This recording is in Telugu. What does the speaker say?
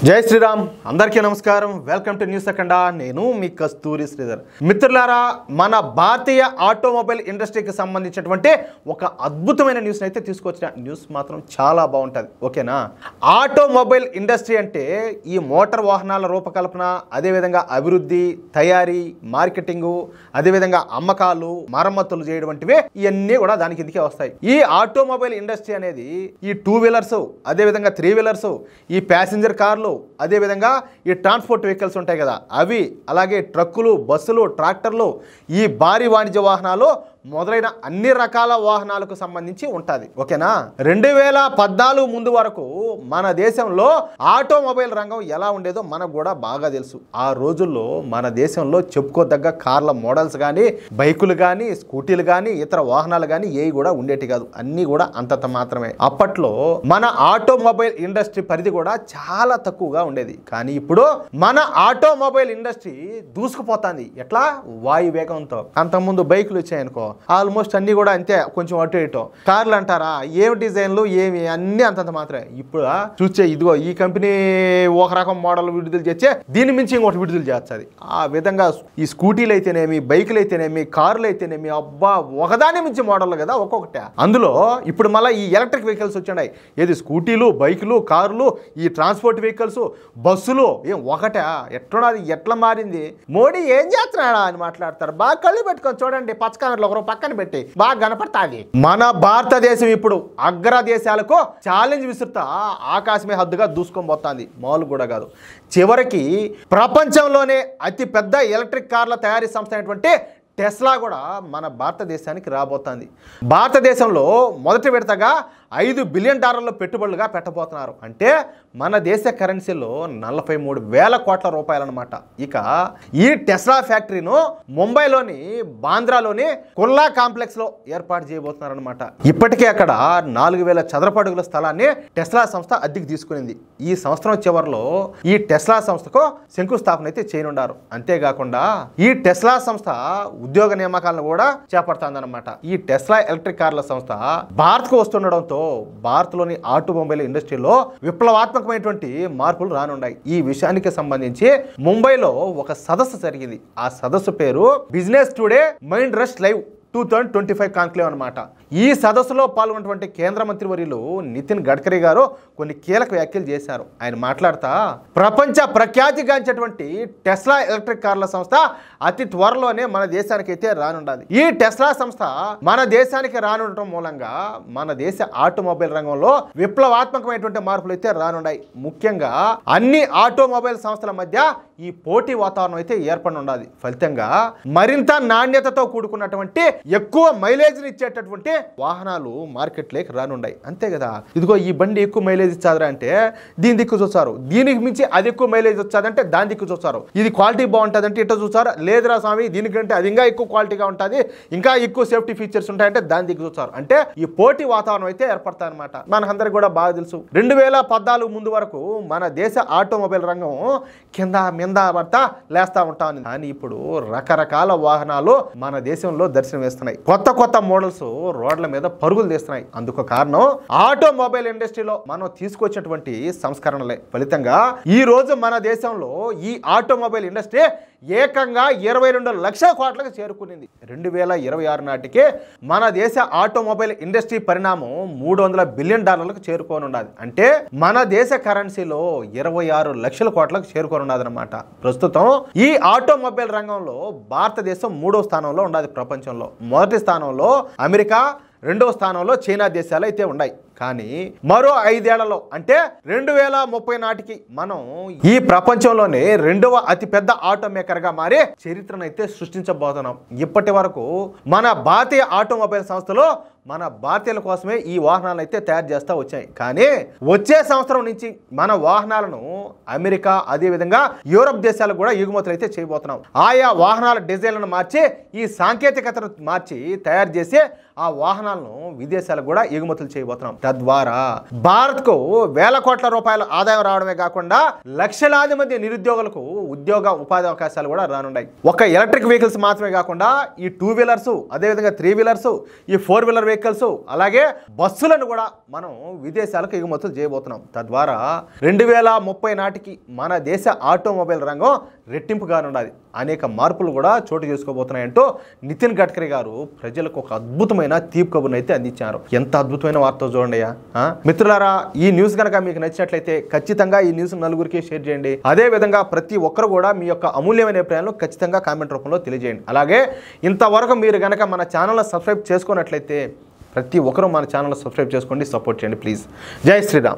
జై శ్రీరామ్ అందరికీ నమస్కారం వెల్కమ్ టు న్యూస్ అఖండా నేను మీ కస్తూరి శ్రీధర్ మిత్రులారా మన భారతీయ ఆటోమొబైల్ ఇండస్ట్రీకి సంబంధించినటువంటి ఒక అద్భుతమైన న్యూస్ అయితే తీసుకొచ్చిన న్యూస్ మాత్రం చాలా బాగుంటది ఓకేనా ఆటోమొబైల్ ఇండస్ట్రీ అంటే ఈ మోటార్ వాహనాల రూపకల్పన అదే విధంగా అభివృద్ధి తయారీ మార్కెటింగ్ అదే విధంగా అమ్మకాలు మరమ్మతులు చేయడం వంటివి ఇవన్నీ కూడా దాని కిందకే వస్తాయి ఈ ఆటోమొబైల్ ఇండస్ట్రీ అనేది ఈ 2 వీలర్స్ అదే విధంగా 3 వీలర్స్ ఈ ప్యాసింజర్ కార్లు అదే విధంగా ఈ ట్రాన్స్పోర్ట్ వెహికల్స్ ఉంటాయి కదా అవి అలాగే ట్రక్కులు బస్సులు ట్రాక్టర్లు ఈ భారీ వాణిజ్య వాహనాలు మొదలైన అన్ని రకాల వాహనాలకు సంబంధించి ఉంటుంది ఓకేనా 2014 ముందు వరకు మన దేశంలో ఆటోమొబైల్ రంగం ఎలా ఉండేదో మనకు కూడా బాగా తెలుసు ఆ రోజుల్లో మన దేశంలో చెప్పుకోదగ్గ కార్ల మోడల్స్ కానీ బైకులు కానీ స్కూటీలు కానీ ఇతర వాహనాలు కానీ ఏవి కూడా ఉండేటి కాదు అన్నీ కూడా అంతంత మాత్రమే అప్పట్లో మన ఆటోమొబైల్ ఇండస్ట్రీ పరిధి కూడా చాలా తక్కువగా ఉండేది కానీ ఇప్పుడు మన ఆటోమొబైల్ ఇండస్ట్రీ దూసుకుపోతుంది ఎట్లా వాయు వేగంతో అంతకుముందు బైకులు వచ్చాయనుకో ఆల్మోస్ట్ అన్ని కూడా అంతే కొంచెం అటు ఇటు కార్లు అంటారా ఏమి డిజైన్లు ఏమి అన్ని అంతంత మాత్రమే ఇప్పుడు చూసే ఇదిగో ఈ కంపెనీ ఒక రకం మోడల్ విడుదల చేస్తే దీని మించి ఇంకోటి విడుదల చేస్తుంది ఆ విధంగా ఈ స్కూటీలు అయితేనేమి బైకులు అయితేనేమి కార్లు అయితేనేమి అబ్బా ఒకదాని మించి మోడల్ కదా ఒక్కొక్కటే అందులో ఇప్పుడు మళ్ళీ ఈ ఎలక్ట్రిక్ వెహికల్స్ వచ్చాయి ఏది స్కూటీలు బైకులు కార్లు ఈ ట్రాన్స్పోర్ట్ వెహికల్స్ బస్సులు ఏం ఒకటే ఎట్లున్నది ఎట్లా మారింది మోడీ ఏం చేస్తున్నాడా అని మాట్లాడతారు బాగా కళ్ళు పెట్టుకొని చూడండి పచ్చ కలర్లో ఒకరు పక్కన పెట్టి బాగా కనపడతాది మన భారతదేశం ఇప్పుడు అగ్రదేశాలకు ఛాలెంజ్ విసురుతా ఆకాశమే హద్దుగా దూసుకొని పోతుంది మామూలు కూడా కాదు చివరికి ప్రపంచంలోనే అతి పెద్ద ఎలక్ట్రిక్ కార్ల తయారీ సంస్థ అయినటువంటి టెస్లా కూడా మన భారతదేశానికి రాబోతుంది భారతదేశంలో మొదటి విడతగా $5 బిలియన్ పెట్టుబడులుగా పెట్టబోతున్నారు అంటే మన దేశ కరెన్సీలో 43,000 కోట్ల రూపాయలన్నమాట ఇక ఈ టెస్లా ఫ్యాక్టరీను ముంబైలోని బాంద్రాలోని కుల్లా కాంప్లెక్స్లో ఏర్పాటు చేయబోతున్నారనమాట ఇప్పటికే అక్కడ 4,000 చదరపు అడుగుల స్థలాన్ని టెస్లా సంస్థ అద్దెకి తీసుకునింది ఈ సంవత్సరం చివరిలో ఈ టెస్లా సంస్థకు శంకుస్థాపన అయితే చేయనున్నారు అంతేకాకుండా ఈ టెస్లా సంస్థ ఉద్యోగ నియామకాలను కూడా చేపడుతుందన్నమాట ఈ టెస్లా ఎలక్ట్రిక్ కార్ల సంస్థ భారత్కు వస్తుండడంతో భారత్లోని ఆటోమొబైల్ ఇండస్ట్రీలో విప్లవాత్మకమైనటువంటి మార్పులు రానున్నాయి ఈ విషయానికి సంబంధించి ముంబైలో ఒక సదస్సు జరిగింది ఆ సదస్సు పేరు business today mind rush live 2025 conclave అనమాట ఈ సదస్సులో పాల్గొన్నటువంటి కేంద్ర మంత్రి వర్యులు నితిన్ గడ్కరీ గారు కొన్ని కీలక వ్యాఖ్యలు చేశారు ఆయన మాట్లాడుతా ప్రపంచ ప్రఖ్యాతిగాంచినటువంటి టెస్లా ఎలక్ట్రిక్ కార్ల సంస్థ అతి త్వరలోనే మన దేశానికి అయితే రానుండాలి ఈ టెస్లా సంస్థ మన దేశానికి రానుండటం మూలంగా మన దేశ ఆటోమొబైల్ రంగంలో విప్లవాత్మకమైనటువంటి మార్పులు అయితే రానున్నాయి ముఖ్యంగా అన్ని ఆటోమొబైల్ సంస్థల మధ్య ఈ పోటీ వాతావరణం అయితే ఏర్పడి ఉండాలి ఫలితంగా మరింత నాణ్యతతో కూడుకున్నటువంటి ఎక్కువ మైలేజ్ ఇచ్చేటటువంటి వాహనాలు మార్కెట్లోకి రానున్నాయి అంతే కదా ఇదిగో ఈ బండి ఎక్కువ మైలేజ్ ఇచ్చారా అంటే దీని దిక్కు చూస్తారు దీనికి మించి అది ఎక్కువ మైలేజ్ వచ్చాదంటే దాని దిక్కు చూస్తారు ఇది క్వాలిటీ బాగుంటుంది అంటే ఇట్లా చూస్తారు లేదురా స్వామి దీనికంటే అది ఇంకా ఎక్కువ క్వాలిటీగా ఉంటుంది ఇంకా ఎక్కువ సేఫ్టీ ఫీచర్స్ ఉంటాయంటే దాని దిక్కు చూస్తారు అంటే ఈ పోటీ వాతావరణం అయితే ఏర్పడతాయి అనమాట మనకందరికి కూడా బాగా తెలుసు 2014 ముందు వరకు మన దేశ ఆటోమొబైల్ రంగం కింద మింద పడతా లేస్తా ఉంటా ఉంది కానీ ఇప్పుడు రకరకాల వాహనాలు మన దేశంలో దర్శనం వేస్తున్నాయి కొత్త కొత్త మోడల్స్ రోడ్ల మీద పరుగులు తీస్తున్నాయి అందుకు కారణం ఆటోమొబైల్ ఇండస్ట్రీలో మనం తీసుకొచ్చినటువంటి సంస్కరణలే ఫలితంగా ఈ రోజు మన దేశంలో ఈ ఆటోమొబైల్ ఇండస్ట్రీ ఏకంగా 22 లక్షల కోట్లకు చేరుకునింది 2026 నాటికి మన దేశ ఆటోమొబైల్ ఇండస్ట్రీ పరిణామం $300 బిలియన్ చేరుకోనున్నది అంటే మన దేశ కరెన్సీలో 26 లక్షల కోట్లకు చేరుకోనున్నది అనమాట ప్రస్తుతం ఈ ఆటోమొబైల్ రంగంలో భారతదేశం 3వ స్థానంలో ఉన్నది ప్రపంచంలో మొదటి స్థానంలో అమెరికా 2వ స్థానంలో చైనా దేశాలు అయితే ఉన్నాయి కానీ మరో 5 ఏళ్లలో అంటే 2030 నాటికి మనం ఈ ప్రపంచంలోనే 2వ అతిపెద్ద ఆటో మేకర్ గా మారి చరిత్రను అయితే సృష్టించబోతున్నాం ఇప్పటి వరకు మన భారతీయ ఆటోమొబైల్ సంస్థలో మన భారతీయుల కోసమే ఈ వాహనాలను అయితే తయారు చేస్తూ వచ్చాయి కానీ వచ్చే సంవత్సరం నుంచి మన వాహనాలను అమెరికా అదే విధంగా యూరప్ దేశాలకు కూడా ఎగుమతులు అయితే చేయబోతున్నాం ఆయా వాహనాల డిజైన్లను మార్చి ఈ సాంకేతికతను మార్చి తయారు చేసి ఆ వాహనాలను విదేశాలకు కూడా ఎగుమతులు చేయబోతున్నాం తద్వారా భారత్కు వేల కోట్ల రూపాయల ఆదాయం రావడమే కాకుండా లక్షలాది మంది నిరుద్యోగులకు ఉద్యోగ ఉపాధి అవకాశాలు కూడా రానున్నాయి. ఒక ఎలక్ట్రిక్ వెహికల్స్ మాత్రమే కాకుండా ఈ 2 వీలర్స్, అదేవిధంగా 3 వీలర్స్, ఈ 4 వీలర్ వెహికల్స్, అలాగే బస్సులను కూడా మనం విదేశాలకు ఎగుమతులు చేయబోతున్నాం. తద్వారా 2030 నాటికి మన దేశ ఆటోమొబైల్ రంగం రెట్టింపు కానున్నది. అనేక మార్పులు కూడా చోటు చేసుకోబోతున్నాయంటూ నితిన్ గడ్కరీ గారు ప్రజలకు ఒక అద్భుతమైన తీపి కబుర్ని అయితే అందించారు. ఎంత అద్భుతమైన వార్త చూడండి. మిత్రులారా, ఈ న్యూస్ కనుక మీకు నచ్చినట్లయితే ఖచ్చితంగా ఈ న్యూస్ నలుగురికి షేర్ చేయండి. అదే విధంగా ప్రతి ఒక్కరు కూడా మీ యొక్క అమూల్యమైన అభిప్రాయాలను ఖచ్చితంగా కామెంట్ రూపంలో తెలియజేయండి. అలాగే ఇంతవరకు మీరు కనుక మన ఛానల్ని సబ్స్క్రైబ్ చేసుకున్నట్లయితే ప్రతి ఒక్కరూ మన ఛానల్ని సబ్స్క్రైబ్ చేసుకోండి, సపోర్ట్ చేయండి ప్లీజ్. జై శ్రీరామ్.